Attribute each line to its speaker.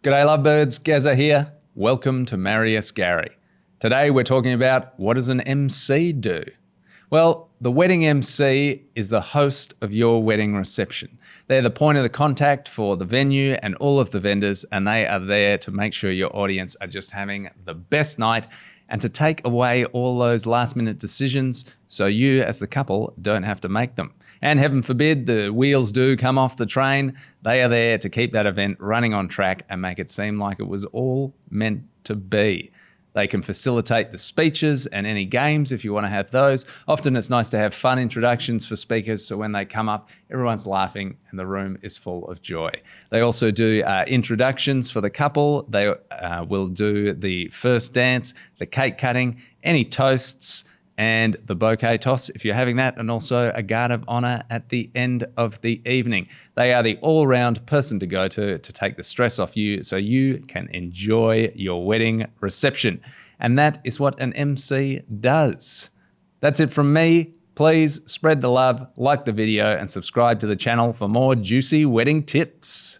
Speaker 1: G'day lovebirds, Gazza here. Welcome to Marry Us Gary. Today we're talking about what does an MC do? Well, the wedding MC is the host of your wedding reception. They're the point of the contact for the venue and all of the vendors, and they are there to make sure your audience are just having the best night and to take away all those last minute decisions so you as the couple don't have to make them. And heaven forbid the wheels do come off the train, they are there to keep that event running on track and make it seem like it was all meant to be. They can facilitate the speeches and any games if you want to have those. Often it's nice to have fun introductions for speakers so when they come up, everyone's laughing and the room is full of joy. They also do introductions for the couple. They will do the first dance, the cake cutting, any toasts, and the bouquet toss if you're having that, and also a guard of honour at the end of the evening. They are the all-round person to go to take the stress off you so you can enjoy your wedding reception. And that is what an MC does. That's it from me. Please spread the love, like the video, and subscribe to the channel for more juicy wedding tips.